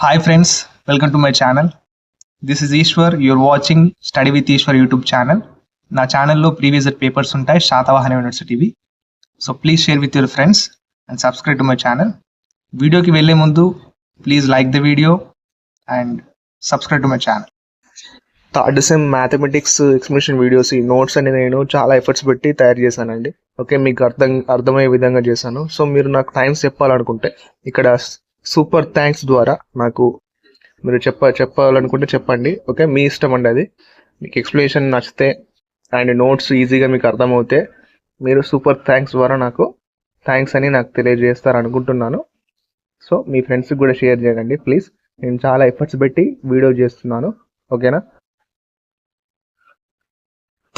Hi friends, welcome to my channel. This is Ishwar. You're watching Study with Ishwar YouTube channel. నా ఛానల్లో previous papers ఉంటాయి శాతవాహన యూనివర్సిటీవి. So please share with your friends and subscribe to my channel. వీడియోకి వెళ్ళే ముందు please like the video and subscribe to my channel. Third sem mathematics explanation videos ఈ notes అని నేను చాలా ఎఫర్ట్స్ పెట్టి తయారు చేశానండి. ఓకే, మీకు అర్థమయ్యే విధంగా చేశాను. సో మీరు నాకు థ్యాంక్స్ చెప్పాలనుకుంటే ఇక్కడ సూపర్ థ్యాంక్స్ ద్వారా నాకు మీరు చెప్పాలనుకుంటే చెప్పండి. ఓకే, మీ ఇష్టం అండి. అది మీకు ఎక్స్ప్లెనేషన్ నచ్చితే అండ్ నోట్స్ ఈజీగా మీకు అర్థమవుతే మీరు సూపర్ థ్యాంక్స్ ద్వారా నాకు థ్యాంక్స్ అని నాకు తెలియజేస్తారు అనుకుంటున్నాను. సో మీ ఫ్రెండ్స్కి కూడా షేర్ చేయండి ప్లీజ్. నేను చాలా ఎఫర్ట్స్ పెట్టి వీడియో చేస్తున్నాను. ఓకేనా,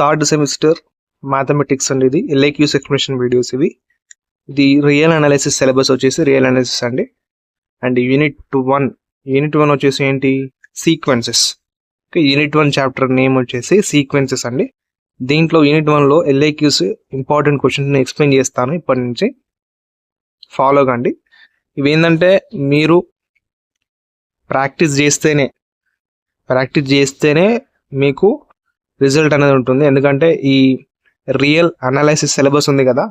థర్డ్ సెమిస్టర్ మ్యాథమెటిక్స్ అండి. ఇది ఎల్ఐక్యూస్ ఎక్స్ప్లెనేషన్ వీడియోస్ ఇవి. ఇది రియల్ అనాలిసిస్ సిలబస్ వచ్చేసి రియల్ అనాలిసిస్ అండి. అండ్ యూనిట్ వన్ వచ్చేసి ఏంటి, sequences. Okay, unit 1 chapter name వచ్చేసి సీక్వెన్సెస్ అండి. దీంట్లో యూనిట్ 1లో ఎల్ఐక్యూస్ ఇంపార్టెంట్ క్వశ్చన్స్ ఎక్స్ప్లెయిన్ చేస్తాను. ఇప్పటి నుంచి ఫాలో కండి. ఇవి ఏంటంటే మీరు ప్రాక్టీస్ చేస్తేనే మీకు రిజల్ట్ అనేది ఉంటుంది. ఎందుకంటే ఈ రియల్ అనాలిసిస్ సిలబస్ ఉంది కదా,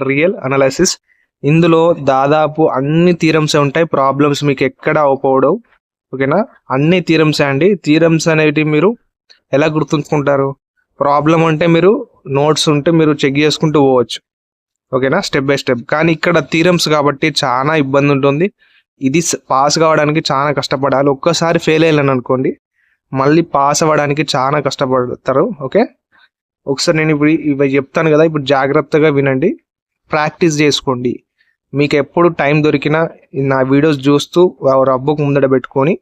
రియల్ అనాలిసిస్, ఇందులో దాదాపు అన్ని థీరమ్స్ ఉంటాయి. ప్రాబ్లమ్స్ మీకు ఎక్కడ అవపోవడవు. ఓకేనా, అన్ని థీరమ్స్ అండి. థీరమ్స్ అనేవి మీరు ఎలా గుర్తుంచుకుంటారు? ప్రాబ్లం అంటే మీరు నోట్స్ ఉంటే మీరు చెక్ చేసుకుంటూ పోవచ్చు. ఓకేనా, స్టెప్ బై స్టెప్. కానీ ఇక్కడ థీరమ్స్ కాబట్టి చాలా ఇబ్బంది ఉంటుంది. ఇది పాస్ కావడానికి చాలా కష్టపడాలి. ఒక్కసారి ఫెయిల్ అయ్యాను అనుకోండి, మళ్ళీ పాస్ అవ్వడానికి చాలా కష్టపడతారు. ఓకే, ఒకసారి నేను ఇప్పుడు ఇవి చెప్తాను కదా, ఇప్పుడు జాగ్రత్తగా వినండి, ప్రాక్టీస్ చేసుకోండి. మీకు ఎప్పుడు టైం దొరికినా నా వీడియోస్ చూస్తూ రబ్బుకు ముందట పెట్టుకొని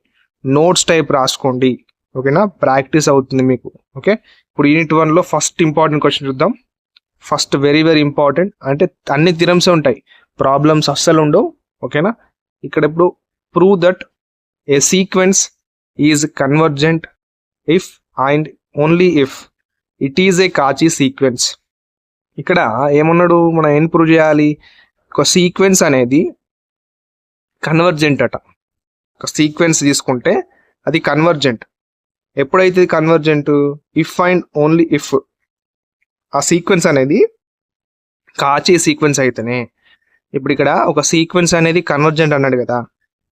నోట్స్ టైప్ రాసుకోండి. ఓకేనా, ప్రాక్టీస్ అవుతుంది మీకు. ఓకే, ఇప్పుడు యూనిట్ 1లో ఫస్ట్ ఇంపార్టెంట్ క్వశ్చన్ చూద్దాం. First very very important. అంటే అన్ని థిరమ్సే ఉంటాయి, ప్రాబ్లమ్స్ అస్సలు ఉండవు. ఓకేనా, ఇక్కడ ఇప్పుడు prove that A sequence is convergent if and only if it is a Cauchy sequence. ఇక్కడ ఏమన్నాడు, మనం ఏం ప్రూవ్ చేయాలి? ఒక సీక్వెన్స్ అనేది కన్వర్జెంట్ అట. ఒక సీక్వెన్స్ తీసుకుంటే అది కన్వర్జెంట్. ఎప్పుడైతే convergent? If and only if ఆ సీక్వెన్స్ అనేది కాచీ సీక్వెన్స్ అయితేనే. ఇప్పుడు ఇక్కడ ఒక సీక్వెన్స్ అనేది కన్వర్జెంట్ అన్నాడు కదా,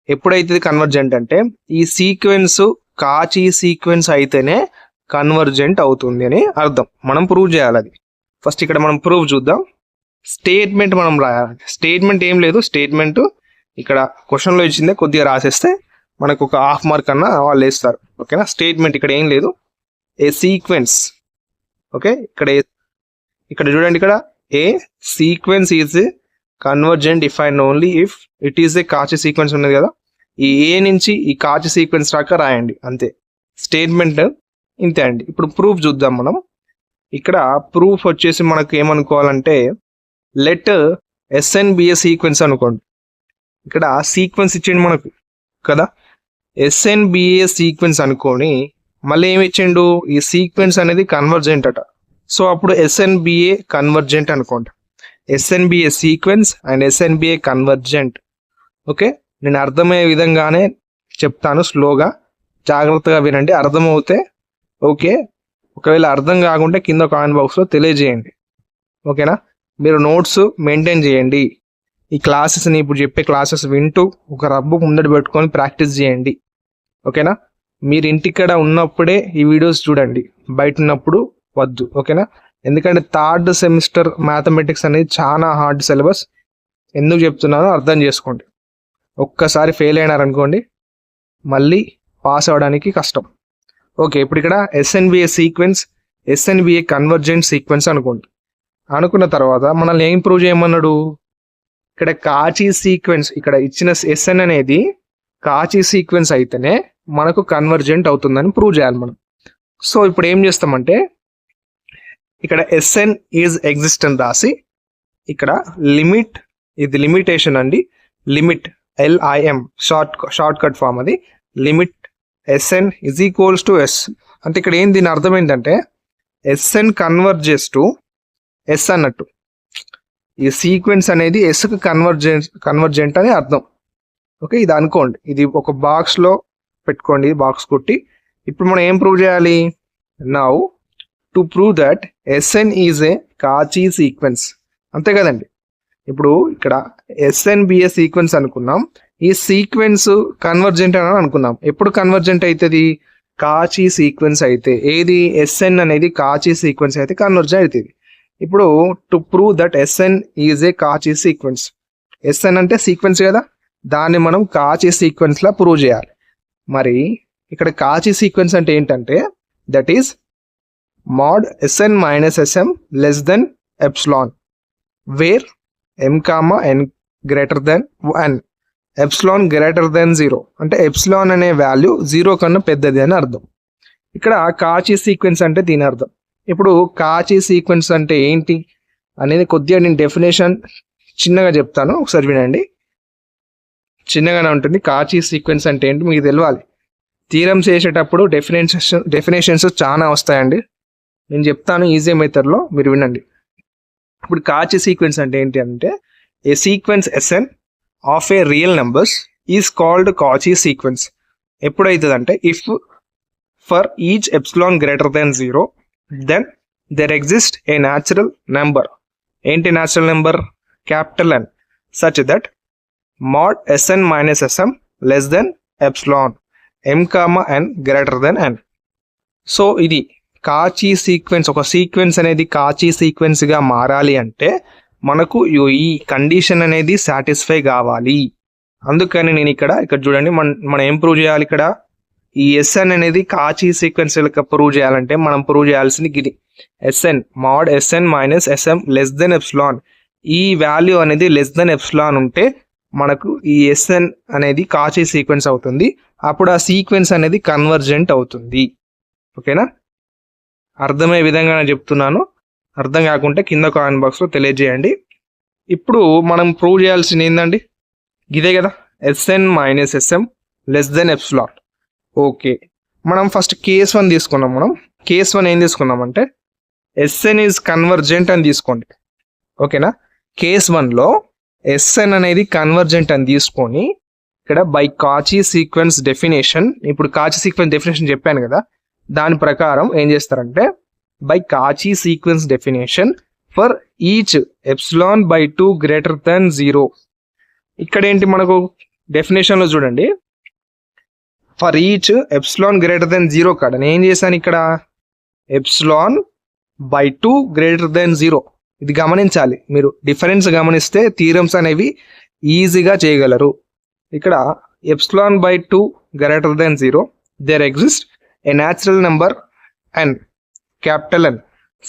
ఎప్పుడైతే కన్వర్జెంట్ అంటే ఈ సీక్వెన్స్ కాచీ సీక్వెన్స్ అయితేనే కన్వర్జెంట్ అవుతుంది అని అర్థం. మనం ప్రూవ్ చేయాలి అది. ఫస్ట్ ఇక్కడ మనం ప్రూఫ్ చూద్దాం. స్టేట్మెంట్ మనం రాయాలి. స్టేట్మెంట్ ఏం లేదు, స్టేట్మెంట్ ఇక్కడ క్వశ్చన్లో ఇచ్చిందే కొద్దిగా రాసేస్తే మనకు ఒక హాఫ్ మార్క్ అన్న వాళ్ళు వేస్తారు. ఓకేనా, స్టేట్మెంట్ ఇక్కడ ఏం లేదు. ఏ సీక్వెన్స్. ఓకే, ఇక్కడ చూడండి, ఇక్కడ a sequence is convergent if and only if it is a Cauchy sequence ఉన్నది కదా, ఈ ఏ నుంచి ఈ కాచీ సీక్వెన్స్ రాక రాయండి, అంతే. స్టేట్మెంట్ ఇంతే అండి. ఇప్పుడు ప్రూఫ్ చూద్దాం మనం. ఇక్కడ ప్రూఫ్ వచ్చేసి మనకు ఏమనుకోవాలంటే, లెట్ ఎస్ఎన్బిఏ సీక్వెన్స్ అనుకోండి. ఇక్కడ సీక్వెన్స్ ఇచ్చిండు మనకు కదా, ఎస్ఎన్బిఏ సీక్వెన్స్ అనుకొని మళ్ళీ ఏమి ఇచ్చిండు, ఈ సీక్వెన్స్ అనేది కన్వర్జెంట్ అట. సో అప్పుడు ఎస్ఎన్బిఏ కన్వర్జెంట్ అనుకోండి. ఎస్ఎన్బిఏ సీక్వెన్స్ అండ్ ఎస్ఎన్బిఏ కన్వర్జెంట్. ఓకే, నేను అర్థమయ్యే విధంగానే చెప్తాను, స్లోగా జాగ్రత్తగా వినండి. అర్థమవుతే ఓకే, ఒకవేళ అర్థం కాకుంటే కింద కామెంట్ బాక్స్లో తెలియజేయండి. ఓకేనా, మీరు నోట్స్ మెయింటైన్ చేయండి. ఈ క్లాసెస్ని ఇప్పుడు చెప్పే క్లాసెస్ వింటూ ఒక రబ్బు ముందట పెట్టుకొని ప్రాక్టీస్ చేయండి. ఓకేనా, మీరు ఇంటికడ ఉన్నప్పుడే ఈ వీడియోస్ చూడండి, బయట ఉన్నప్పుడు వద్దు. ఓకేనా, ఎందుకంటే థర్డ్ సెమిస్టర్ మ్యాథమెటిక్స్ అనేది చాలా హార్డ్ సిలబస్. ఎందుకు చెప్తున్నానో అర్థం చేసుకోండి. ఒక్కసారి ఫెయిల్ అయినారనుకోండి, మళ్ళీ పాస్ అవ్వడానికి కష్టం. ఓకే, ఇప్పుడు ఇక్కడ ఎస్ఎన్బిఏ సీక్వెన్స్, ఎస్ఎన్బిఏ కన్వర్జెంట్ సీక్వెన్స్ అనుకున్న తర్వాత మనల్ని ఏం ప్రూవ్ చేయమన్నాడు, ఇక్కడ కాచీ సీక్వెన్స్, ఇక్కడ ఇచ్చిన ఎస్ఎన్ అనేది కాచీ సీక్వెన్స్ అయితేనే మనకు కన్వర్జెంట్ అవుతుందని ప్రూవ్ చేయాలి మనం. సో ఇప్పుడు ఏం చేస్తామంటే, ఇక్కడ ఎస్ఎన్ ఈజ్ ఎగ్జిస్ట్ అని రాసి, ఇక్కడ లిమిట్, ఇది లిమిటేషన్ అండి, limit LIM short cut form, అది limit SN is equals to S. అంటే ఇక్కడ ఏం దీని అర్థం ఏంటంటే, SN కన్వర్జెస్ టు S అన్నట్టు. ఈ సీక్వెన్స్ అనేది ఎస్కి కన్వర్జెంట్ అని అర్థం. ఓకే, ఇది అనుకోండి, ఇది ఒక బాక్స్లో పెట్టుకోండి, బాక్స్ కొట్టి. ఇప్పుడు మనం ఏం ప్రూవ్ చేయాలి? Now to prove that SN is a Cauchy sequence, అంతే కదండి. ఇప్పుడు ఇక్కడ ఎస్ఎన్బిఏ సీక్వెన్స్ అనుకున్నాం, ఈ సీక్వెన్స్ కన్వర్జెంట్ అని అనుకున్నాం. ఎప్పుడు కన్వర్జెంట్ అవుతుంది? కాచీ సీక్వెన్స్ అయితే. ఏది? ఎస్ఎన్ అనేది కాచీ సీక్వెన్స్ అయితే కన్వర్జెంట్ అవుతుంది. ఇప్పుడు to prove that SN is a Cauchy sequence, SN అంటే సీక్వెన్స్ కదా, దాన్ని మనం కాచీ సీక్వెన్స్ లా ప్రూవ్ చేయాలి. మరి ఇక్కడ కాచీ సీక్వెన్స్ అంటే ఏంటంటే that is mod Sn minus Sm less than epsilon where m comma n greater than 1, epsilon greater than 0 అంటే ఎప్సిలాన్ అనే వాల్యూ 0 కన్నా పెద్దది అని అర్థం. ఇక్కడ కాచీ సీక్వెన్స్ అంటే దీని అర్థం. ఇప్పుడు కాచీ సీక్వెన్స్ అంటే ఏంటి అనేది కొద్దిగా నేను డెఫినేషన్ చిన్నగా చెప్తాను, ఒకసారి వినండి. చిన్నగానే ఉంటుంది. కాచీ సీక్వెన్స్ అంటే ఏంటి మీకు తెలియాలి. థీరమ్స్ చేసేటప్పుడు డెఫినేషన్స్ చాలా వస్తాయండి, నేను చెప్తాను ఈజీ మెథడ్లో, మీరు వినండి. ఇప్పుడు కాచీ సీక్వెన్స్ అంటే ఏంటి అంటే a sequence SN of a real numbers is called Cauchy sequence. ఎప్పుడైతుంది అంటే if for each epsilon greater than 0 then there exist a natural number. ఏంటి natural number? Capital N such that mod Sn minus Sm less than epsilon m comma n greater than n. So ఇది కాచీ sequence. ఒక sequence అనేది కాచీ sequence గా మారాలి అంటే మనకు ఈ condition అనేది సాటిస్ఫై కావాలి. అందుకని నేను ఇక్కడ చూడండి, మనం ఏం ప్రూవ్ చేయాలి? ఇక్కడ ఈ ఎస్ఎన్ అనేది కాచీ సీక్వెన్స్ లెక్క ప్రూవ్ చేయాలంటే మనం ప్రూవ్ చేయాల్సింది ఇది, SN mod Sn minus Sm less than epsilon. ఈ వాల్యూ అనేది లెస్ దెన్ ఎప్సిలాన్ ఉంటే మనకు ఈ ఎస్ఎన్ అనేది కాచీ సీక్వెన్స్ అవుతుంది. అప్పుడు ఆ సీక్వెన్స్ అనేది కన్వర్జెంట్ అవుతుంది. ఓకేనా? అర్థమయ్యే విధంగా నేను చెప్తున్నాను. అర్థం కాకుంటే కింద కామెంట్ బాక్స్లో తెలియజేయండి. ఇప్పుడు మనం ప్రూవ్ చేయాల్సింది ఏంటండి? ఇదే కదా, SN minus SM less than epsilon. Okay, మనం ఫస్ట్ కేస్ 1 తీసుకున్నాం. మనం కేస్ 1 ఏం తీసుకున్నామంటే ఎస్ఎన్ ఈజ్ కన్వర్జెంట్ అని తీసుకోండి. ఓకేనా? కేస్ 1లో ఎస్ఎన్ అనేది కన్వర్జెంట్ అని తీసుకొని ఇక్కడ బై కాచీ సీక్వెన్స్ డెఫినేషన్, ఇప్పుడు కాచీ సీక్వెన్స్ డెఫినేషన్ చెప్పాను కదా, దాని ప్రకారం ఏం చేస్తారంటే by Cauchy sequence definition for each epsilon by 2 greater than 0. ఇక్కడ ఏంటి మనకు డెఫినేషన్లో చూడండి, for each epsilon greater than 0 కాడ నేను ఏం చేశాను? ఇక్కడ ఎప్సిలాన్ బై 2 గ్రేటర్ దెన్ 0. ఇది గమనించాలి, మీరు డిఫరెన్స్ గమనిస్తే థీరమ్స్ అనేవి ఈజీగా చేయగలరు. ఇక్కడ epsilon by 2 greater than 0 there exist a natural number n, capital N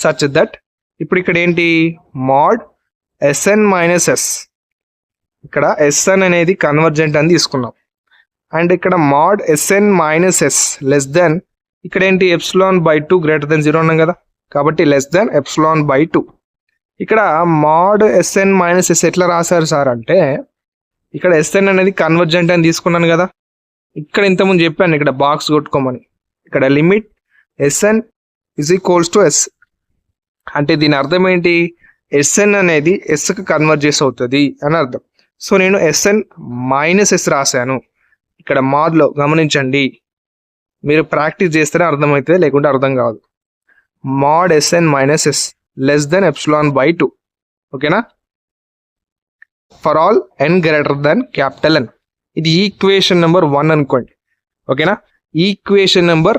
such that, ఇప్పుడు ఇక్కడ ఏంటి? mod Sn minus S. ఇక్కడ Sn అనేది కన్వర్జెంట్ అని తీసుకున్నాం. అండ్ ఇక్కడ mod Sn minus S less than, ఇక్కడ ఏంటి? ఎప్సిలాన్ బై 2 గ్రేటర్ దెన్ 0 ఉన్నాం కదా, కాబట్టి లెస్ దెన్ ఎప్సిలాన్ బై 2. ఇక్కడ mod Sn మైనస్ S ఎట్లా రాశారు సార్ అంటే, ఇక్కడ Sn అనేది కన్వర్జెంట్ అని తీసుకున్నాను కదా, ఇక్కడ ఇంతకుముందు చెప్పాను ఇక్కడ బాక్స్ కొట్టుకోమని. ఇక్కడ limit Sn is equals to S అంటే దీని అర్థం ఏంటి? Sn అనేది Sకి కన్వర్ట్ చేసి అవుతుంది అని అర్థం. సో నేను Sn మైనస్ S రాశాను ఇక్కడ మోడ్లో. గమనించండి, మీరు ప్రాక్టీస్ చేస్తేనే అర్థమవుతుంది, లేకుంటే అర్థం కాదు. mod Sn minus S less than epsilon by 2. ఓకేనా? For all n greater then capital N. ఇది ఈక్వేషన్ నెంబర్ 1 అనుకోండి. ఓకేనా? Equation number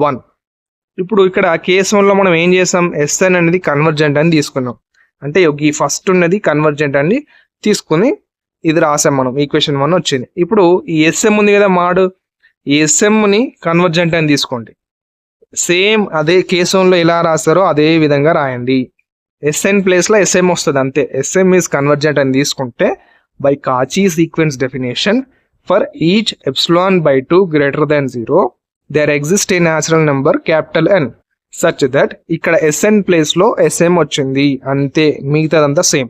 1. ఇప్పుడు ఇక్కడ కేస్ 1లో మనం ఏం చేసాం? Sn అనేది కన్వర్జెంట్ అని తీసుకున్నాం. అంటే ఈ ఫస్ట్ ఉన్నది కన్వర్జెంట్ అని తీసుకుని ఇది రాసాం మనం. ఈక్వేషన్ 1 వచ్చింది. ఇప్పుడు ఈ Sm ఉంది కదా మాడ్, ఈ Smని కన్వర్జెంట్ అని తీసుకోండి. సేమ్ అదే కేస్ 1లో ఎలా రాస్తారో అదే విధంగా రాయండి. Sn ప్లేస్లో Sm వస్తుంది అంతే. Sm ఈజ్ కన్వర్జెంట్ అని తీసుకుంటే by Cauchy sequence definition for each epsilon by 2 greater than 0 there exist a natural number capital N such that, ఇక్కడ Sn ప్లేస్లో Sm వచ్చింది అంతే, మిగతాదంతా సేమ్.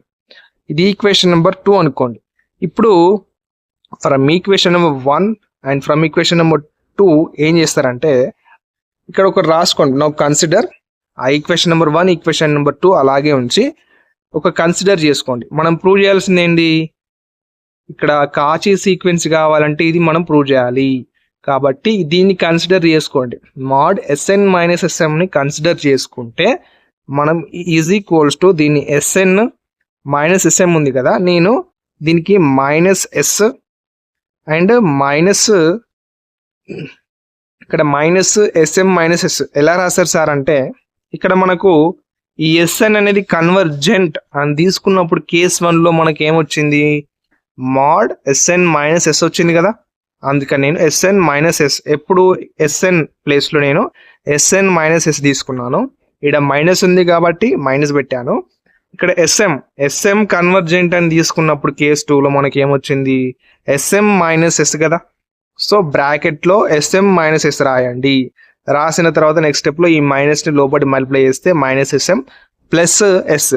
ఇది ఈక్వేషన్ నెంబర్ 2 అనుకోండి. ఇప్పుడు from equation number 1 and from equation number 2 ఏం చేస్తారంటే ఇక్కడ ఒకటి రాసుకోండి. నౌ కన్సిడర్ ఆ ఈక్వేషన్ నెంబర్ 1 ఈక్వేషన్ నెంబర్ 2 అలాగే ఉంచి ఒక కన్సిడర్ చేసుకోండి. మనం ప్రూవ్ చేయాల్సింది ఏంటి? ఇక్కడ కాచి సీక్వెన్స్ కావాలంటే ఇది మనం ప్రూవ్ చేయాలి. కాబట్టి దీన్ని కన్సిడర్ చేసుకోండి. మాడ్ Sn మైనస్ Smని కన్సిడర్ చేసుకుంటే మనం ఈజ్ ఈక్వల్స్ టు దీన్ని Sn మైనస్ Sm ఉంది కదా, నేను దీనికి మైనస్ S అండ్ మైనస్ ఇక్కడ మైనస్ Sm మైనస్ S ఎలా రాశారు సార్ అంటే, ఇక్కడ మనకు ఈ Sn అనేది కన్వర్జెంట్ అని తీసుకున్నప్పుడు కేస్ 1లో మనకి ఏమొచ్చింది, మాడ్ Sn మైనస్ S వచ్చింది కదా, అందుకని నేను Sn మైనస్ S ఎప్పుడు Sn ప్లేస్లో నేను Sn మైనస్ S తీసుకున్నాను. ఇక్కడ మైనస్ ఉంది కాబట్టి మైనస్ పెట్టాను. ఇక్కడ Sm కన్వర్జెంట్ అని తీసుకున్నప్పుడు కేస్ 2లో మనకి ఏమొచ్చింది, Sm మైనస్ S కదా. సో బ్రాకెట్లో Sm మైనస్ S రాయండి. రాసిన తర్వాత నెక్స్ట్ స్టెప్లో ఈ మైనస్ని లోపలి మల్టిప్లై చేస్తే మైనస్ Sm ప్లస్ S.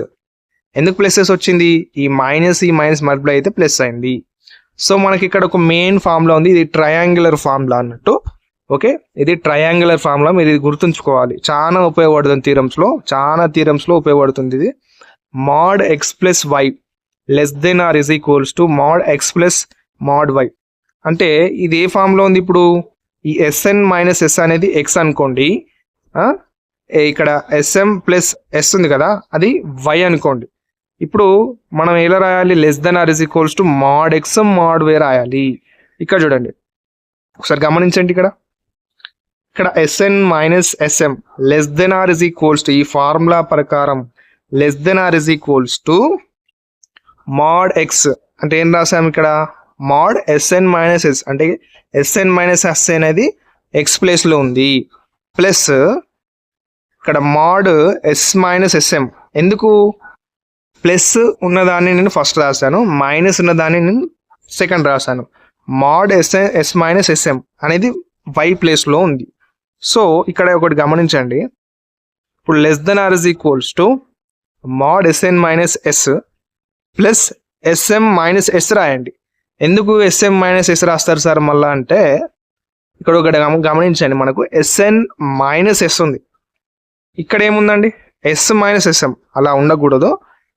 ఎందుకు ప్లస్ S వచ్చింది, ఈ మైనస్ మల్టిప్లై అయితే ప్లస్ అయింది. సో మనకి ఇక్కడ ఒక మెయిన్ ఫార్ములా ఉంది, ఇది ట్రయాంగులర్ ఫార్ములా అన్నట్టు. ఓకే, ఇది ట్రయాంగులర్ ఫార్ములా, మీరు ఇది గుర్తుంచుకోవాలి. చాలా ఉపయోగపడుతుంది థీరమ్స్లో ఉపయోగపడుతుంది ఇది. Mod x plus y less than or is equals to mod x plus mod y. అంటే ఇది ఏ ఫామ్లో ఉంది, ఇప్పుడు ఈ Sn మైనస్ S అనేది x అనుకోండి, ఇక్కడ Sm ప్లస్ S ఉంది కదా, అది y అనుకోండి. ఇప్పుడు మనం ఎలా రాయాలి, less than or is equals to mod x mod y రాయాలి. ఇక్కడ చూడండి ఒకసారి గమనించండి, ఇక్కడ Sn minus Sm less than or is equals to, ఈ ఫార్ములా ప్రకారం less than or is equals to mod x అంటే ఏం రాసాము ఇక్కడ, మాడ్ Sn మైనస్ S అంటే Sn మైనస్ S అనేది x ప్లేస్లో ఉంది, ప్లస్ ఇక్కడ మాడ్ S మైనస్ Sm. ఎందుకు ప్లస్ ఉన్నదాన్ని నేను ఫస్ట్ రాశాను, మైనస్ ఉన్నదాన్ని నేను సెకండ్ రాశాను. మాడ్ S మైనస్ Sm అనేది y ప్లేస్లో ఉంది. సో ఇక్కడ ఒకటి గమనించండి, ఇప్పుడు less than or is equals to mod Sn minus S plus Sm minus S రాయండి. ఎందుకు Sm మైనస్ S రాస్తారు సార్ మళ్ళా అంటే, ఇక్కడ ఒకటి గమనించండి, మనకు Sn మైనస్ S ఉంది, ఇక్కడ ఏముందండి S మైనస్ Sm, అలా ఉండకూడదు.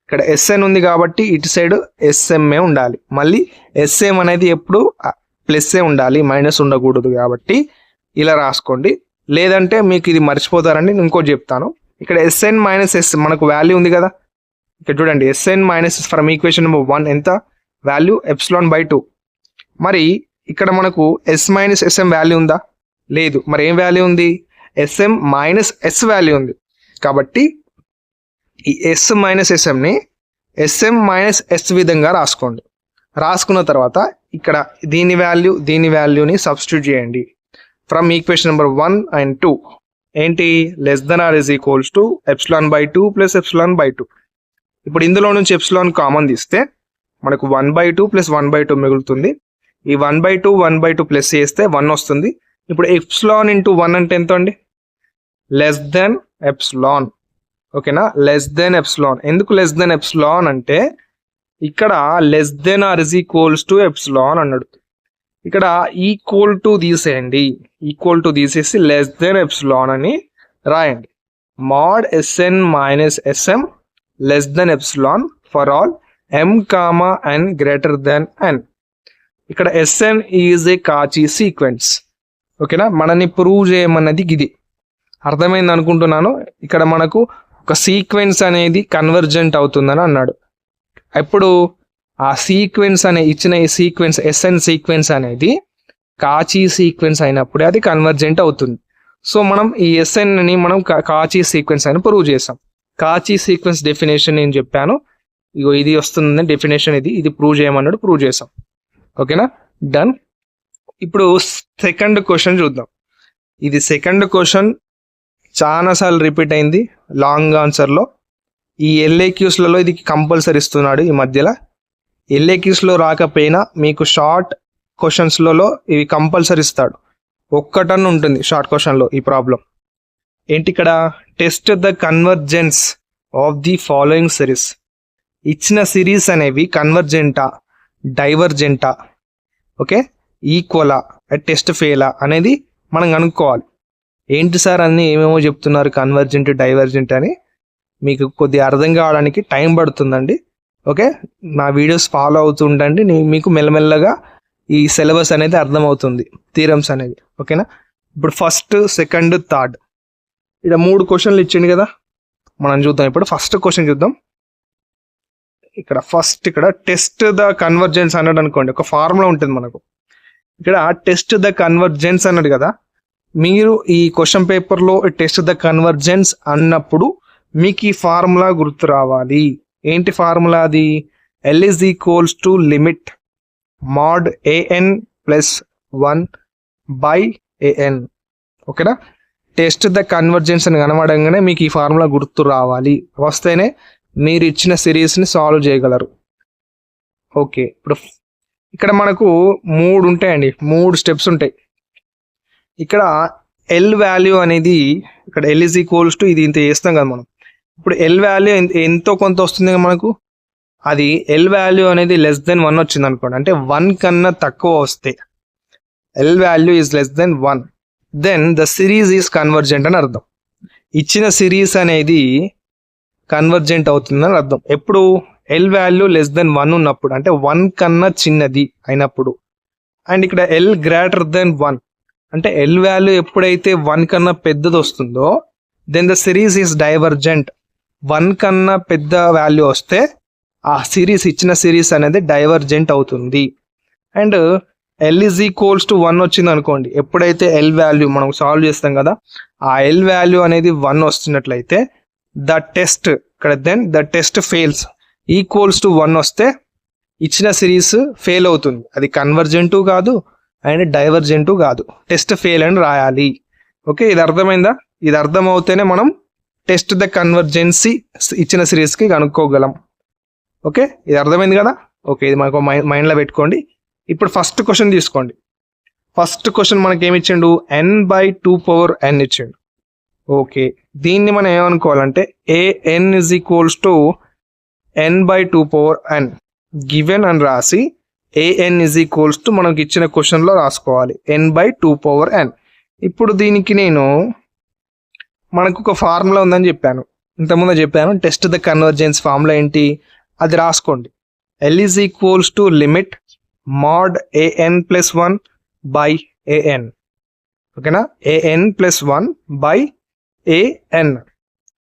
ఇక్కడ Sn ఉంది కాబట్టి ఇటు సైడ్ Smఏ ఉండాలి, మళ్ళీ Sm అనేది ఎప్పుడు ప్లస్ఏ ఉండాలి, మైనస్ ఉండకూడదు. కాబట్టి ఇలా రాసుకోండి, లేదంటే మీకు ఇది మర్చిపోతారండి. నేను ఇంకోటి చెప్తాను, ఇక్కడ Sn మైనస్ S మనకు వాల్యూ ఉంది కదా, ఇక్కడ చూడండి Sn minus S from equation number 1 ఎంత వాల్యూ ε/2. మరి ఇక్కడ మనకు S మైనస్ Sm వాల్యూ ఉందా, లేదు. మరి ఏం వాల్యూ ఉంది, Sm మైనస్ S వాల్యూ ఉంది. కాబట్టి ఈ S మైనస్ Smని Sm మైనస్ S విధంగా రాసుకోండి. రాసుకున్న తర్వాత ఇక్కడ దీని వాల్యూని సబ్స్టిట్యూట్ చేయండి ఫ్రమ్ ఈక్వేషన్ నెంబర్ 1 and 2. ఏంటి, less than or is equals to ε/2 plus ε/2. ఇప్పుడు ఇందులో నుంచి ఎప్సిలాన్ కామన్ తీస్తే మనకు 1/2 ప్లస్ 1/2 మిగులుతుంది. ఈ 1/2 ప్లస్ చేస్తే 1 వస్తుంది. ఇప్పుడు ఎప్సిలాన్ ఇంటూ 1 అంటే ఎంత అండి, లెస్ దెన్ ఎప్సిలాన్. ఓకేనా, లెస్ దెన్ ఎప్సిలాన్. ఎందుకు లెస్ దెన్ ఎప్సిలాన్ అంటే, ఇక్కడ less than or is equals to epsilon అన్నాడు. ఇక్కడ ఈక్వల్ టు తీసేయండి, ఈక్వల్ టు తీసేసి లెస్ దెన్ ఎప్సిలాన్ అని రాయండి. Mod Sn minus Sm less than epsilon for all m, n greater than n. ఇక్కడ Sn is a Cauchy sequence. ఓకేనా, మనని prove చేయమన్నది ఇది. అర్థమైంది అనుకుంటున్నాను. ఇక్కడ మనకు ఒక సీక్వెన్స్ అనేది కన్వర్జెంట్ అవుతుందని అన్నాడు. ఇప్పుడు ఆ సీక్వెన్స్ ఇచ్చిన ఈ సీక్వెన్స్ Sn సీక్వెన్స్ అనేది కాచి సీక్వెన్స్ అయినప్పుడే అది కన్వర్జెంట్ అవుతుంది. సో మనం ఈ Snని మనం కాచి సీక్వెన్స్ అని ప్రూవ్ చేసాం. కాచి సీక్వెన్స్ డెఫినేషన్ నేను చెప్పాను, ఇగో ఇది వస్తుంది డెఫినేషన్, ఇది ప్రూవ్ చేయమన్నాడు, ప్రూవ్ చేసాం. ఓకేనా, డన్. ఇప్పుడు సెకండ్ క్వశ్చన్ చూద్దాం. ఇది సెకండ్ క్వశ్చన్ చాలాసార్లు రిపీట్ అయింది లాంగ్ ఆన్సర్లో. ఈ LAQsలలో ఇది కంపల్సరీ ఇస్తున్నాడు ఈ మధ్యలో. LAQsలో రాకపోయినా మీకు షార్ట్ క్వశ్చన్స్లలో ఇవి కంపల్సరీ ఇస్తాడు. ఒక్కటన్ను ఉంటుంది షార్ట్ క్వశ్చన్లో ఈ ప్రాబ్లం. ఏంటి ఇక్కడ, test the convergence of the following series. ఇచ్చిన సిరీస్ అనేవి కన్వర్జెంటా, డైవర్జెంటా, ఓకే, ఈక్వలా, టెస్ట్ ఫెయిలా అనేది మనం కనుక్కోవాలి. ఏంటి సార్ అన్ని ఏమేమో చెప్తున్నారు కన్వర్జెంట్, డైవర్జెంట్ అని, మీకు కొద్దిగా అర్థం కావడానికి టైం పడుతుందండి. ఓకే, నా వీడియోస్ ఫాలో అవుతుండండి, మీకు మెల్లమెల్లగా ఈ సిలబస్ అనేది అర్థమవుతుంది, థీరమ్స్ అనేది. ఓకేనా, ఇప్పుడు ఫస్ట్, సెకండ్, థర్డ్ ఇక్కడ 3 క్వశ్చన్లు ఇచ్చింది కదా, మనం చూద్దాం. ఇప్పుడు ఫస్ట్ క్వశ్చన్ చూద్దాం. ఇక్కడ టెస్ట్ ద కన్వర్జెన్స్ అన్నాడు అనుకోండి, ఒక ఫార్ములా ఉంటుంది మనకు. ఇక్కడ టెస్ట్ ద కన్వర్జెన్స్ అన్నాడు కదా, మీరు ఈ క్వశ్చన్ పేపర్లో టెస్ట్ ద కన్వర్జెన్స్ అన్నప్పుడు మీకు ఈ ఫార్ములా గుర్తు రావాలి. ఏంటి ఫార్ములా అది? L is equals to limit mod an plus 1 by an. ఓకేనా, టెస్ట్ ద కన్వర్జెన్స్ అని కనబడంగానే మీకు ఈ ఫార్ములా గుర్తు రావాలి. వస్తేనే మీరు ఇచ్చిన సిరీస్ని సాల్వ్ చేయగలరు. ఓకే, ఇప్పుడు ఇక్కడ మనకు 3 ఉంటాయండి, 3 స్టెప్స్ ఉంటాయి. ఇక్కడ ఎల్ వాల్యూ అనేది, ఇక్కడ L is equals to ఇది ఇంత చేస్తాం కదా మనం. ఇప్పుడు ఎల్ వాల్యూ ఎంతో కొంత వస్తుంది కదా మనకు. అది ఎల్ వాల్యూ అనేది లెస్ దెన్ 1 వచ్చింది అనుకోండి, అంటే 1 కన్నా తక్కువ వస్తే L value is less than 1, then the series is convergent అని అర్థం. ఇచ్చిన సిరీస్ అనేది కన్వర్జెంట్ అవుతుందని అర్థం. ఎప్పుడు? ఎల్ వాల్యూ లెస్ దెన్ 1 ఉన్నప్పుడు, అంటే 1 కన్నా చిన్నది అయినప్పుడు. అండ్ ఇక్కడ ఎల్ గ్రేటర్ దెన్ 1, అంటే ఎల్ వాల్యూ ఎప్పుడైతే 1 కన్నా పెద్దది వస్తుందో then the series is divergent. 1 కన్నా పెద్ద వాల్యూ వస్తే ఆ సిరీస్, ఇచ్చిన సిరీస్ అనేది డైవర్జెంట్ అవుతుంది. And L is equals to 1 వచ్చింది అనుకోండి, ఎప్పుడైతే ఎల్ వాల్యూ మనం సాల్వ్ చేస్తాం కదా, ఆ ఎల్ వాల్యూ అనేది 1 వస్తున్నట్లయితే ద టెస్ట్, ఇక్కడ then the test fails. Equals to 1 వస్తే ఇచ్చిన సిరీస్ ఫెయిల్ అవుతుంది, అది కన్వర్జెంటు కాదు అండ్ డైవర్జెంటు కాదు, టెస్ట్ ఫెయిల్ అని రాయాలి. ఓకే, ఇది అర్థమైందా? ఇది అర్థమవుతేనే మనం టెస్ట్ ద కన్వర్జెన్సీ ఇచ్చిన సిరీస్కి కనుక్కోగలం. ఓకే, ఇది అర్థమైంది కదా. ఓకే, ఇది మనకు మైండ్లో పెట్టుకోండి. ఇప్పుడు ఫస్ట్ క్వశ్చన్ తీసుకోండి. ఫస్ట్ క్వశ్చన్ మనకి ఏమి ఇచ్చిండు? n/2n ఇచ్చిండు. ఓకే, దీన్ని మనం ఏమనుకోవాలంటే an is equals to n/2n given అని రాసి an is equals to మనకి ఇచ్చిన క్వశ్చన్లో రాసుకోవాలి n/2n. ఇప్పుడు దీనికి నేను, మనకు ఒక ఫార్ములా ఉందని చెప్పాను, ఇంతకుముందు చెప్పాను. టెస్ట్ ద కన్వర్జెన్స్ ఫార్ములా ఏంటి? అది రాసుకోండి. L is equals to limit mod an plus 1 by an. ఓకేనా, an plus 1 by an.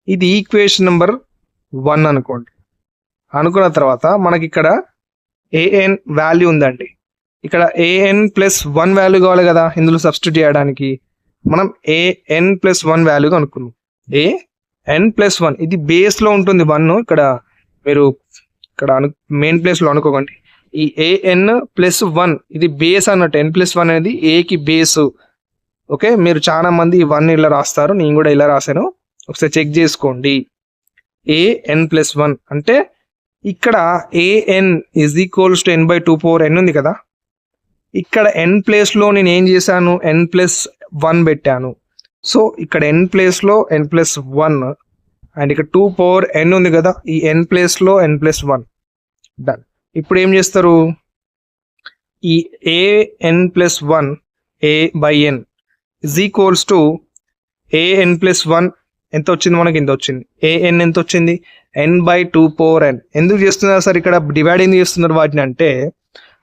ఇది ఈక్వేషన్ నెంబర్ 1 అనుకోండి. అనుకున్న తర్వాత మనకి ఇక్కడ an వాల్యూ ఉందండి. ఇక్కడ an plus 1 వాల్యూ కావాలి కదా, ఇందులో సబ్స్టిట్యూట్ చేయడానికి మనం an plus 1 వాల్యూ అనుకున్నాం. an plus 1 ఇది బేస్లో ఉంటుంది 1. ఇక్కడ మీరు ఇక్కడ మెయిన్ ప్లేస్లో అనుకోకండి. ఈ an plus 1 ఇది బేస్ అన్నట్టు. n plus 1 అనేది ఏకి బేసు. ఓకే, మీరు చాలా మంది 1 ఇలా రాస్తారు, నేను కూడా ఇలా రాశాను, ఒకసారి చెక్ చేసుకోండి. an plus 1 అంటే ఇక్కడ an is equals to n/2n ఉంది కదా, ఇక్కడ n ప్లేస్లో నేను ఏం చేశాను? n plus 1 పెట్టాను. సో ఇక్కడ n ప్లేస్లో n plus 1 అండ్ ఇక్కడ 2n ఉంది కదా, ఈ n ప్లేస్లో n plus 1 డన్. ఇప్పుడు ఏం చేస్తారు? ఈ an plus 1 a/n is equals to an plus 1 ఎంత వచ్చింది మనకి? ఇంత వచ్చింది. an ఎంత వచ్చింది? n/2n. ఎందుకు చేస్తున్నారు సార్ ఇక్కడ డివైడింగ్ చేస్తున్నారు వాటిని అంటే,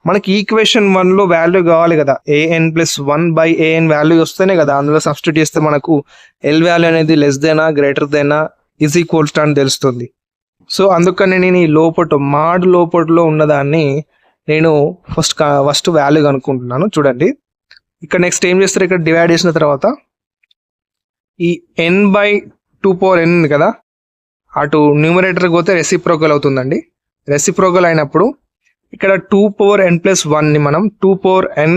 మనకి ఈక్వేషన్ 1లో వాల్యూ కావాలి కదా, an plus 1 by an value వస్తేనే కదా అందులో సబ్స్టిట్యూట్ చేస్తే మనకు ఎల్ వాల్యూ అనేది లెస్ దేనా గ్రేటర్ దేనా ఈజ్ ఈక్వల్స్ టు అని తెలుస్తుంది. సో అందుకని నేను ఈ మాడ్ లోపట్లో ఉన్నదాన్ని నేను ఫస్ట్ వాల్యూ కనుక్కుంటున్నాను. చూడండి, ఇక్కడ నెక్స్ట్ ఏం చేస్తారు? ఇక్కడ డివైడ్ చేసిన తర్వాత ఈ n/2n ఉంది కదా, అటు న్యూమరేటర్కి పోతే రెసిప్రోకల్ అవుతుందండి. రెసిప్రోకల్ అయినప్పుడు ఇక్కడ 2n plus 1ని మనం 2n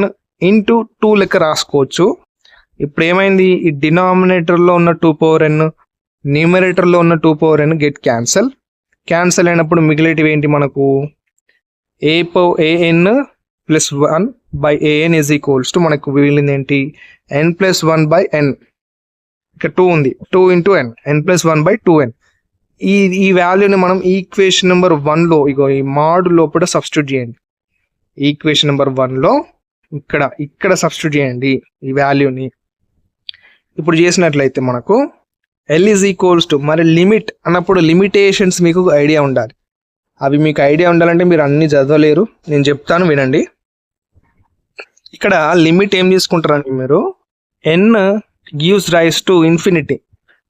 into 2 లెక్క రాసుకోవచ్చు. ఇప్పుడు ఏమైంది? ఈ డినామినేటర్లో ఉన్న 2n, న్యూమరేటర్లో ఉన్న 2n గెట్ క్యాన్సల్ అయినప్పుడు మిగిలేటివి ఏంటి మనకు? an plus 1 by an is equals to మనకు మిగిలింది ఏంటి? n plus 1 by n. ఇక్కడ 2 ఉంది, 2 into n plus 1 by 2n. ఈ వాల్యూని మనం ఈక్వేషన్ నెంబర్ 1లో ఇగో ఈ మాడ్ లోపల సబ్స్టిట్యూట్ చేయండి. ఈక్వేషన్ నెంబర్ 1లో ఇక్కడ సబ్స్టిట్యూట్ చేయండి ఈ వాల్యూని. ఇప్పుడు చేసినట్లయితే మనకు L is equals to, మరి లిమిట్ అన్నప్పుడు లిమిటేషన్స్ మీకు ఐడియా ఉండాలి. అవి మీకు ఐడియా ఉండాలంటే మీరు అన్ని చదవలేరు, నేను చెప్తాను వినండి. ఇక్కడ లిమిట్ ఏం తీసుకుంటారండి మీరు, ఎన్ గివ్స్ రైస్ టు ఇన్ఫినిటీ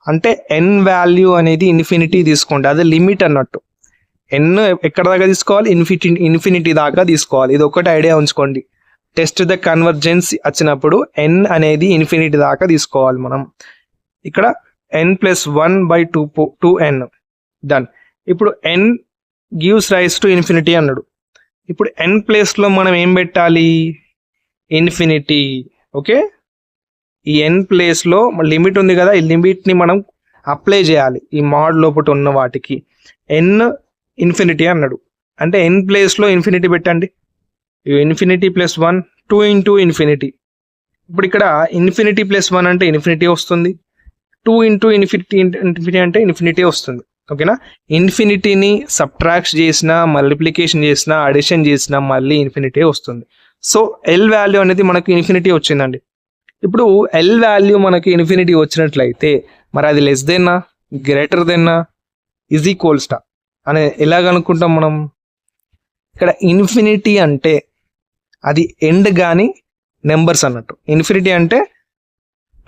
అంటే ఎన్ వాల్యూ అనేది ఇన్ఫినిటీ తీసుకోండి, అదే లిమిట్ అన్నట్టు. ఎన్ ఎక్కడ దాకా తీసుకోవాలి, ఇన్ఫినిటీ దాకా తీసుకోవాలి. ఇది ఒకటి ఐడియా ఉంచుకోండి. టెస్ట్ ద కన్వర్జెన్స్ వచ్చినప్పుడు ఎన్ అనేది ఇన్ఫినిటీ దాకా తీసుకోవాలి మనం. ఇక్కడ n+1/2n డన్. ఇప్పుడు ఎన్ గివ్స్ రైస్ టు ఇన్ఫినిటీ అన్నాడు. ఇప్పుడు ఎన్ ప్లేస్లో మనం ఏం పెట్టాలి, ఇన్ఫినిటీ. ఓకే, ఈ ఎన్ ప్లేస్లో లిమిట్ ఉంది కదా, ఈ లిమిట్ని మనం అప్లై చేయాలి ఈ మాడ్ లోపల ఉన్న వాటికి. ఎన్ ఇన్ఫినిటీ అన్నాడు అంటే ఎన్ ప్లేస్లో ఇన్ఫినిటీ పెట్టండి. Infinity +1 2 × infinity. ఇప్పుడు ఇక్కడ ఇన్ఫినిటీ +1 అంటే ఇన్ఫినిటీ వస్తుంది, 2 × ఇన్ఫినిటీ అంటే ఇన్ఫినిటీ వస్తుంది. ఓకేనా, ఇన్ఫినిటీని సబ్ట్రాక్ట్ చేసినా, మల్టిప్లికేషన్ చేసినా, అడిషన్ చేసినా మళ్ళీ ఇన్ఫినిటీ వస్తుంది. సో ఎల్ వాల్యూ అనేది మనకి ఇన్ఫినిటీ వచ్చిందండి. ఇప్పుడు ఎల్ వాల్యూ మనకి ఇన్ఫినిటీ వచ్చినట్లయితే మరి అది లెస్ దెన్నా, గ్రేటర్ దెన్నా, ఈజ్ ఈక్వల్స్ టు అని ఎలా కనుక్కుంటాం మనం. ఇక్కడ ఇన్ఫినిటీ అంటే అది ఎండ్ కానీ నెంబర్స్ అన్నట్టు. ఇన్ఫినిటీ అంటే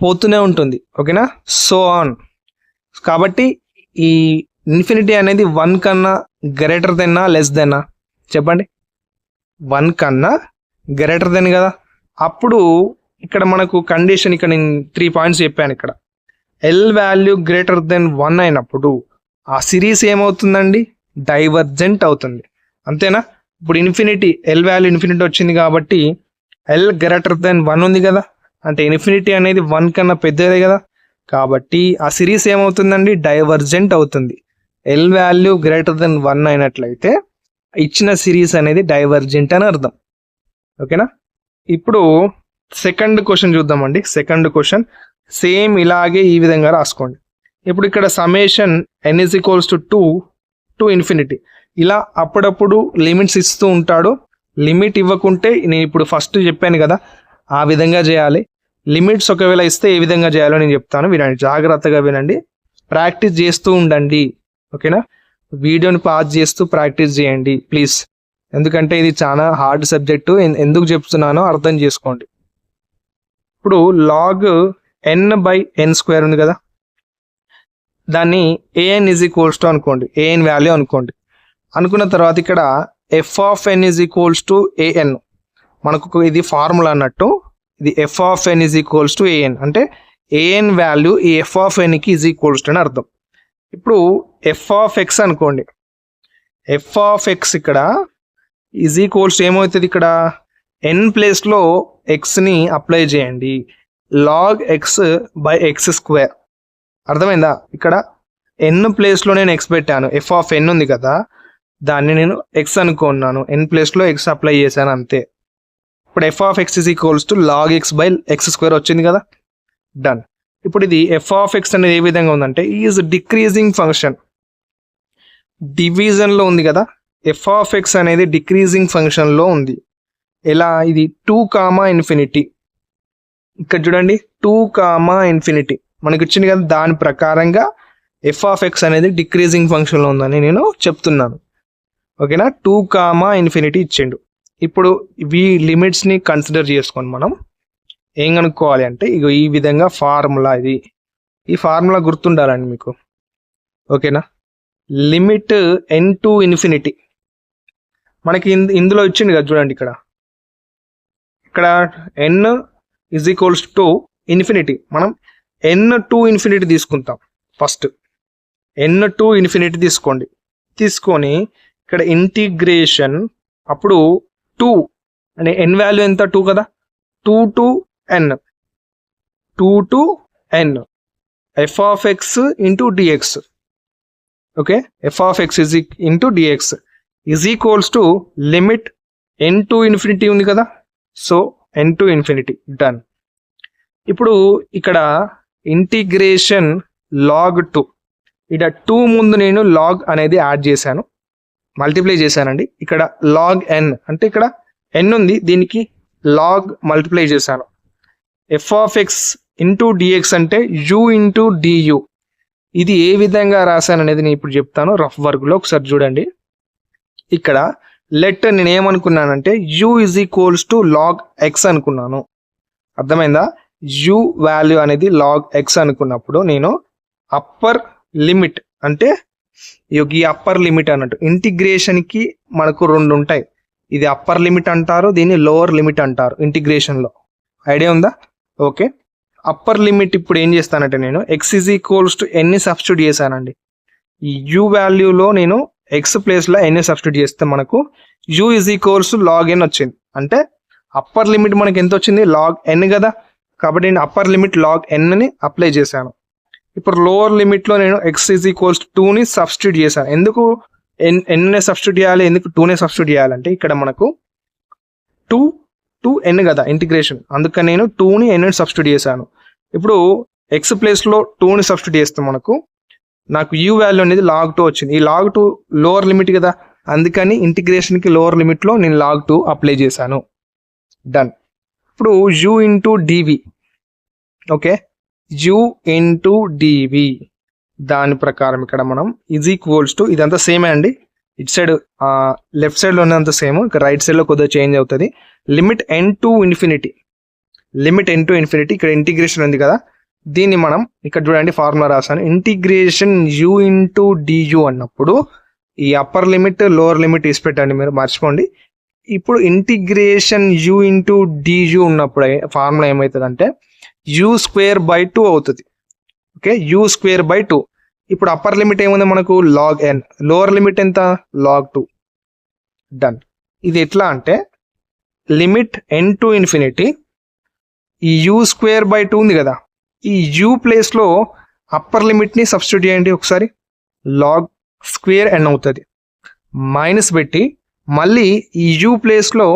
పోతూనే ఉంటుంది. ఓకేనా, సో ఆన్. కాబట్టి ఈ ఇన్ఫినిటీ అనేది 1 కన్నా గ్రేటర్ దెన్నా లెస్ దెన్నా చెప్పండి, 1 కన్నా గ్రేటర్ దెన్ కదా. అప్పుడు ఇక్కడ మనకు కండిషన్, ఇక్కడ నేను 3 పాయింట్స్ చెప్పాను. ఇక్కడ ఎల్ వాల్యూ గ్రేటర్ దెన్ 1 అయినప్పుడు ఆ సిరీస్ ఏమవుతుందండి, డైవర్జెంట్ అవుతుంది. అంతేనా. ఇప్పుడు ఇన్ఫినిటీ, ఎల్ వాల్యూ ఇన్ఫినిటీ వచ్చింది కాబట్టి ఎల్ గ్రేటర్ దెన్ 1 ఉంది కదా, అంటే ఇన్ఫినిటీ అనేది 1 కన్నా పెద్దదే కదా. కాబట్టి ఆ సిరీస్ ఏమవుతుందండి, డైవర్జెంట్ అవుతుంది. ఎల్ వాల్యూ గ్రేటర్ దెన్ 1 అయినట్లయితే ఇచ్చిన సిరీస్ అనేది డైవర్జెంట్ అని అర్థం. ఓకేనా. ఇప్పుడు సెకండ్ క్వశ్చన్ చూద్దామండి. సెకండ్ క్వశ్చన్ సేమ్ ఇలాగే ఈ విధంగా రాసుకోండి. ఇప్పుడు ఇక్కడ సమ్మేషన్ n = 2 to ఇన్ఫినిటీ. ఇలా అప్పుడప్పుడు లిమిట్స్ ఇస్తూ ఉంటాడు. లిమిట్ ఇవ్వకుంటే నేను ఇప్పుడు ఫస్ట్ చెప్పాను కదా, ఆ విధంగా చేయాలి. లిమిట్స్ ఒకవేళ ఇస్తే ఏ విధంగా చేయాలో నేను చెప్తాను, వినండి, జాగ్రత్తగా వినండి, ప్రాక్టీస్ చేస్తూ ఉండండి. ఓకేనా, వీడియోని పాజ్ చేస్తూ ప్రాక్టీస్ చేయండి ప్లీజ్, ఎందుకంటే ఇది చాలా హార్డ్ సబ్జెక్టు. ఎందుకు చెప్తున్నానో అర్థం చేసుకోండి. ఇప్పుడు లాగ్ n/n² ఉంది కదా, దాన్ని an = అనుకోండి, an వాల్యూ అనుకోండి. అనుకున్న తర్వాత ఇక్కడ f(n) = an. మనకు ఇది ఫార్ములా అన్నట్టు, ఇది f(n) = an అంటే an వాల్యూ ఈ f(n)కి = అని అర్థం. ఇప్పుడు f(x) అనుకోండి, f(x) ఇక్కడ ఏమవుతుంది, ఇక్కడ n ప్లేస్లో xని అప్లై చేయండి, log x/x². అర్థమైందా. ఇక్కడ n ప్లేస్లో నేను x పెట్టాను, f(n) ఉంది కదా, దాన్ని నేను x అనుకున్నాను, n ప్లేస్లో x అప్లై చేశాను అంతే. ఇప్పుడు f(x) = log x/x² వచ్చింది కదా, డన్. ఇప్పుడు ఇది f(x) అనేది ఏ విధంగా ఉందంటే ఈజ్ డిక్రీజింగ్ ఫంక్షన్, డివిజన్లో ఉంది కదా. f(x) అనేది డిక్రీజింగ్ ఫంక్షన్లో ఉంది. ఎలా, ఇది 2, ఇక్కడ చూడండి 2, మనకి వచ్చింది కదా, దాని ప్రకారంగా f(x) అనేది డిక్రీజింగ్ ఫంక్షన్లో ఉందని నేను చెప్తున్నాను. ఓకేనా, 2, ఇచ్చిండు. ఇప్పుడు ఈ లిమిట్స్ని కన్సిడర్ చేసుకొని మనం ఏం కనుక్కోవాలి అంటే, ఇగో ఈ విధంగా ఫార్ములా, ఇది ఈ ఫార్ములా గుర్తుండాలండి మీకు. ఓకేనా, లిమిట్ n to ఇన్ఫినిటీ మనకి ఇందులో ఇచ్చింది కదా, చూడండి ఇక్కడ n = ఇన్ఫినిటీ. మనం n to ఇన్ఫినిటీ తీసుకుంటాం. ఫస్ట్ n to ఇన్ఫినిటీ తీసుకొని ఇక్కడ ఇంటిగ్రేషన్, అప్పుడు 2 అంటే n వాల్యూ ఎంత, 2 కదా, 2 to n f(x) × dx. Okay, f(x) × dx = limit n to infinity ఉంది కదా, so n to infinity, done. ఇప్పుడు ఇక్కడ ఇంటిగ్రేషన్ log 2, ఇక్కడ 2 ముందు నేను log అనేది యాడ్ చేశాను, మల్టిప్లై చేశానండి. ఇక్కడ log n అంటే ఇక్కడ n ఉంది, దీనికి log మల్టిప్లై చేశాను. f(x) × dx అంటే u × du. ఇది ఏ విధంగా రాశాను అనేది నేను ఇప్పుడు చెప్తాను రఫ్ వర్క్లో, ఒకసారి చూడండి. ఇక్కడ లెట్ నేను ఏమనుకున్నానంటే u is equals to log x అనుకున్నాను. అర్థమైందా? u వాల్యూ అనేది లాగ్ ఎక్స్ అనుకున్నప్పుడు నేను అప్పర్ లిమిట్ అంటే ఈ అప్పర్ లిమిట్ అన్నట్టు ఇంటిగ్రేషన్కి మనకు రెండు ఉంటాయి. ఇది అప్పర్ లిమిట్ అంటారు, దీన్ని లోవర్ లిమిట్ అంటారు ఇంటిగ్రేషన్లో. ఐడియా ఉందా? ఓకే. అప్పర్ లిమిట్ ఇప్పుడు ఏం చేస్తానంటే నేను ఎక్స్ ఈజ్ ఈక్వల్స్ టు ఎన్ని సబ్స్టిట్యూట్ చేశానండి. ఈ u వాల్యూలో నేను ఎక్స్ ప్లేస్లో ఎన్ని సబ్స్టిట్యూట్ చేస్తే మనకు u is equals to log N వచ్చింది. అంటే అప్పర్ లిమిట్ మనకి ఎంత వచ్చింది? లాగ్ ఎన్ కదా. కాబట్టి నేను అప్పర్ లిమిట్ లాగ్ ఎన్ని అప్లై చేశాను. ఇప్పుడు లోవర్ లిమిట్లో నేను ఎక్స్ ఈజ్ ఈక్వల్స్ టు 2ని సబ్స్టిట్యూట్ చేశాను. ఎందుకు ఎన్నే సబ్స్టిట్యూట్ చేయాలి, ఎందుకు 2నే సబ్స్టిట్యూట్ చేయాలంటే ఇక్కడ మనకు 2 to n కదా ఇంటిగ్రేషన్, అందుకని నేను 2ని n సబ్స్టిట్యూట్ చేశాను. ఇప్పుడు ఎక్స్ ప్లేస్లో 2ని సబ్స్టిట్యూట్ చేస్తే నాకు u వాల్యూ అనేది లాగ్ 2 వచ్చింది. ఈ లాగ్ 2 లోవర్ లిమిట్ కదా, అందుకని ఇంటిగ్రేషన్కి లోవర్ లిమిట్లో నేను లాగ్ 2 అప్లై చేశాను. డన్. ఇప్పుడు u ఇంటూ డివి, ఓకే, u ఇంటూ డివి దాని ప్రకారం ఇక్కడ మనం ఈజ్ ఈక్వల్స్ టు ఇదంతా సేమే అండి. ఇటు సైడ్ లెఫ్ట్ సైడ్లో ఉన్నంత సేమ్, ఇక్కడ రైట్ సైడ్లో కొద్దిగా చేంజ్ అవుతుంది. లిమిట్ n టు ఇన్ఫినిటీ, ఇక్కడ ఇంటిగ్రేషన్ ఉంది కదా, దీన్ని మనం ఇక్కడ చూడండి ఫార్ములా రాసాను. ఇంటిగ్రేషన్ u ఇంటూ డియు అన్నప్పుడు ఈ అప్పర్ లిమిట్ లోవర్ లిమిట్ తీసి పెట్టండి, మీరు మర్చిపోండి. ఇప్పుడు ఇంటిగ్రేషన్ u ఇంటూ డియు ఉన్నప్పుడు ఫార్ములా ఏమవుతుందంటే u²/2 అవుతుంది. Okay, u²/2. ఇప్పుడు అప్పర్ లిమిట్ ఏముంది మనకు? Log n. లోవర్ లిమిట్ ఎంత? లాగ్ 2. డన్. ఇది ఎట్లా అంటే లిమిట్ n టు ఇన్ఫినిటీ, ఈ u²/2 ఉంది కదా, ఈ u ప్లేస్లో అప్పర్ లిమిట్ని సబ్స్టిట్యూట్ చేయండి ఒకసారి. లాగ్ స్క్వేర్ n అవుతుంది. మైనస్ పెట్టి మళ్ళీ ఈ u ప్లేస్లో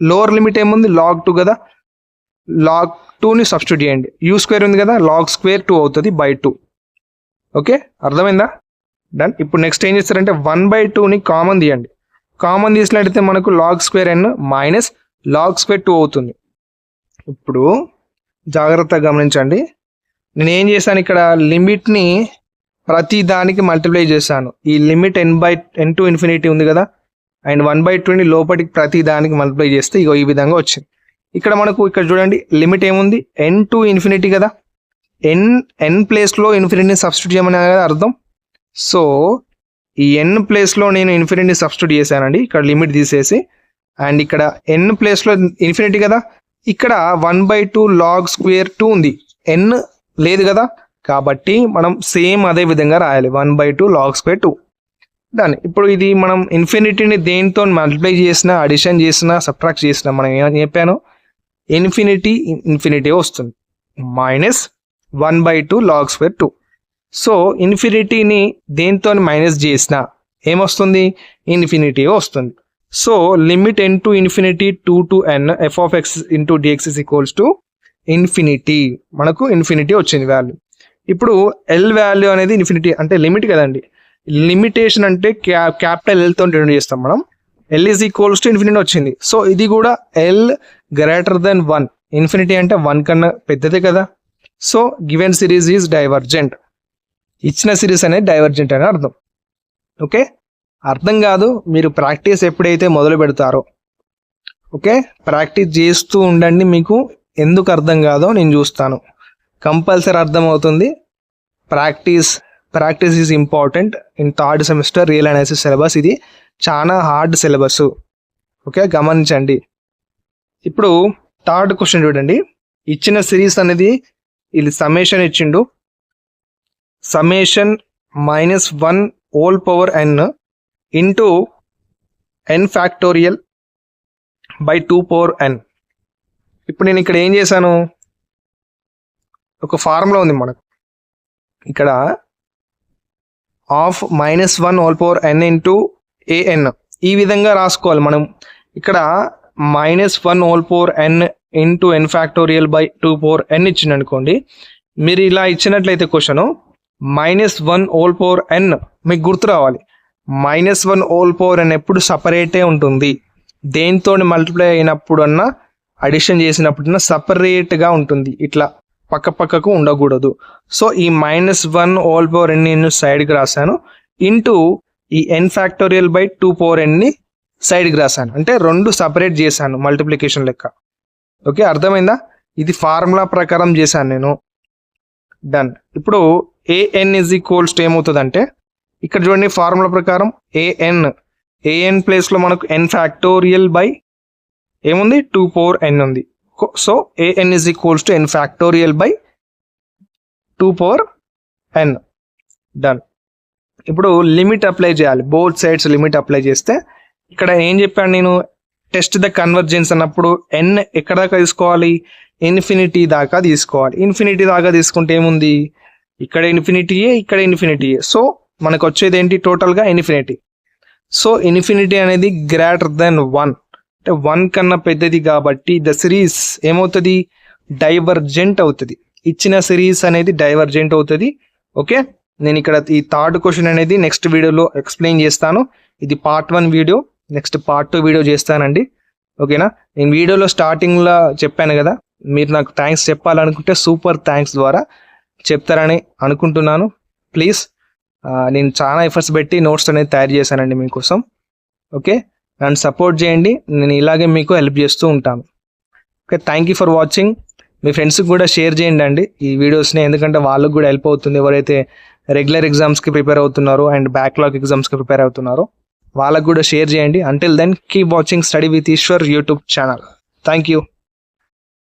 లోవర్ లిమిట్ ఏముంది? లాగ్ 2 కదా, లాగ్ 2ని సబ్స్టిట్యూట్ చేయండి. u² ఉంది కదా, లాగ్ స్క్వేర్ 2 అవుతుంది బై 2. ఓకే, అర్థమైందా? డన్. ఇప్పుడు నెక్స్ట్ ఏం చేస్తారంటే 1/2ని కామన్ తీయండి. కామన్ తీసినట్టయితే మనకు log square n minus log square 2 అవుతుంది. ఇప్పుడు జాగ్రత్తగా గమనించండి, నేను ఏం చేశాను ఇక్కడ లిమిట్ని ప్రతి దానికి మల్టిప్లై చేశాను. ఈ లిమిట్ n టు ఇన్ఫినిటీ ఉంది కదా, అండ్ 1/2ని లోపలికి ప్రతి దానికి మల్టిప్లై చేస్తే ఇగో ఈ విధంగా వచ్చింది. ఇక్కడ మనకు ఇక్కడ చూడండి లిమిట్ ఏముంది? n టు ఇన్ఫినిటీ కదా, n ప్లేస్లో ఇన్ఫినిటీని సబ్స్టిట్యూట్ చేయమని కదా అర్థం. సో ఈ n ప్లేస్లో నేను ఇన్ఫినిటీని సబ్స్టిట్యూట్ చేశానండి, ఇక్కడ లిమిట్ తీసేసి. అండ్ ఇక్కడ n ప్లేస్లో ఇన్ఫినిటీ కదా, ఇక్కడ 1/2 లాగ్ స్క్వేర్ 2 ఉంది, n లేదు కదా, కాబట్టి మనం సేమ్ అదే విధంగా రాయాలి 1/2 లాగ్ స్క్వేర్ 2. దాన్ని ఇప్పుడు ఇది మనం ఇన్ఫినిటీని దేనితో మల్టిప్లై చేసినా, అడిషన్ చేసినా, సబ్ట్రాక్ట్ చేసినా మనం ఏమని చెప్పాను? ఇన్ఫినిటీ వస్తుంది, మైనస్ 1/2 లాగ్ స్క్వేర్ 2. సో ఇన్ఫినిటీని దేంతో మైనస్ చేసినా ఏమొస్తుంది? ఇన్ఫినిటీ వస్తుంది. So limit n to infinity 2 to n f of x into dx is equals to infinity. మనకు ఇన్ఫినిటీ వచ్చింది వాల్యూ. ఇప్పుడు ఎల్ వాల్యూ అనేది ఇన్ఫినిటీ అంటే లిమిట్ కదండి. లిమిటేషన్ అంటే క్యాపిటల్ ఎల్తో డినోట్ చేస్తాం మనం. L is equals to infinity వచ్చింది. సో ఇది కూడా ఎల్ గ్రేటర్ దెన్ 1. ఇన్ఫినిటీ అంటే 1 కన్నా పెద్దదే కదా. So given series is divergent. ఇచ్చిన సిరీస్ అనేది డైవర్జెంట్ అని అర్థం. ఓకే, అర్థం కాదు, మీరు ప్రాక్టీస్ ఎప్పుడైతే మొదలు పెడతారో, ఓకే, ప్రాక్టీస్ చేస్తూ ఉండండి. మీకు ఎందుకు అర్థం కాదో నేను చూస్తాను, కంపల్సరీ అర్థమవుతుంది. Practice is important in third semester real analysis syllabus. ఇది చాలా హార్డ్ సిలబస్. ఓకే, గమనించండి. ఇప్పుడు థర్డ్ క్వశ్చన్ చూడండి. ఇచ్చిన సిరీస్ అనేది ఇది సమ్మేషన్ ఇచ్చిండు. Summation -1 whole power n into n factorial by 2 power n. ఇప్పుడు నేను ఇక్కడ ఏం చేశాను? ఒక ఫార్ములా ఉంది మనకు ఇక్కడ, of -1 whole power n into an. ఈ విధంగా రాసుకోవాలి మనం. ఇక్కడ -1 whole power n into n factorial by 2 power n ఇచ్చింది అనుకోండి. మీరు ఇలా ఇచ్చినట్లయితే క్వశ్చన్ -1 హోల్ పవర్ n మీకు గుర్తు రావాలి. -1 హోల్ పవర్ n ఎప్పుడు సపరేటే ఉంటుంది. దేంతో మల్టిప్లై అయినప్పుడు అన్నా, అడిషన్ చేసినప్పుడు సపరేట్గా ఉంటుంది, ఇట్లా పక్క పక్కకు ఉండకూడదు. సో ఈ -1 హోల్ పవర్ n నేను సైడ్కి రాశాను. ఇంటూ ఈ n factorial by 2 power n ని సైడ్కి రాశాను, అంటే 2 సపరేట్ చేశాను మల్టిప్లికేషన్ లెక్క. ఓకే, అర్థమైందా? ఇది ఫార్ములా ప్రకారం చేశాను నేను. డన్. ఇప్పుడు an ఈజ్ ఈక్వల్స్ టు ఏమవుతుందంటే, ఇక్కడ చూడండి ఫార్ములా ప్రకారం an ప్లేస్లో మనకు n ఫ్యాక్టోరియల్ బై ఏముంది 2 పవర్ n ఉంది. So an is equals to n factorial by 2 power n. Done. ఇప్పుడు లిమిట్ అప్లై చేయాలి, బోత్ సైడ్స్ లిమిట్ అప్లై చేస్తే ఇక్కడ ఏం చెప్పాను నేను, టెస్ట్ ద కన్వర్జెన్స్ అన్నప్పుడు n ఎక్కడ దాకా తీసుకోవాలి, ఇన్ఫినిటీ దాకా తీసుకోవాలి. ఇన్ఫినిటీ దాకా తీసుకుంటే ఏముంది, ఇక్కడ ఇన్ఫినిటీయే, ఇక్కడ ఇన్ఫినిటీయే. సో మనకు వచ్చేది ఏంటి, టోటల్గా ఇన్ఫినిటీ. సో ఇన్ఫినిటీ అనేది గ్రేటర్ దెన్ 1, అంటే 1 కన్నా పెద్దది కాబట్టి ద సిరీస్ ఏమవుతుంది, డైవర్జెంట్ అవుతుంది. ఇచ్చిన సిరీస్ అనేది డైవర్జెంట్ అవుతుంది. ఓకే, నేను ఇక్కడ ఈ థర్డ్ క్వశ్చన్ అనేది నెక్స్ట్ వీడియోలో ఎక్స్ప్లెయిన్ చేస్తాను. ఇది part 1 video, next part 2 video చేస్తానండి. ఓకేనా, నేను వీడియోలో స్టార్టింగ్లో చెప్పాను కదా, మీరు నాకు థ్యాంక్స్ చెప్పాలనుకుంటే సూపర్ థ్యాంక్స్ ద్వారా చెప్తారని అనుకుంటున్నాను. ప్లీజ్, నేను చాలా ఎఫర్ట్స్ పెట్టి నోట్స్ అనేది తయారు చేశానండి మీకోసం. ఓకే, నన్ను సపోర్ట్ చేయండి, నేను ఇలాగే మీకు హెల్ప్ చేస్తూ ఉంటాను. Okay, thank you for watching. మీ ఫ్రెండ్స్కి కూడా షేర్ చేయండి అండి ఈ వీడియోస్ని, ఎందుకంటే వాళ్ళకు కూడా హెల్ప్ అవుతుంది. ఎవరైతే రెగ్యులర్ ఎగ్జామ్స్కి ప్రిపేర్ అవుతున్నారో అండ్ బ్యాక్లాగ్ ఎగ్జామ్స్కి ప్రిపేర్ అవుతున్నారో వాళ్ళకు కూడా షేర్ చేయండి. Until then keep watching study with Eshwar YouTube channel. Thank you.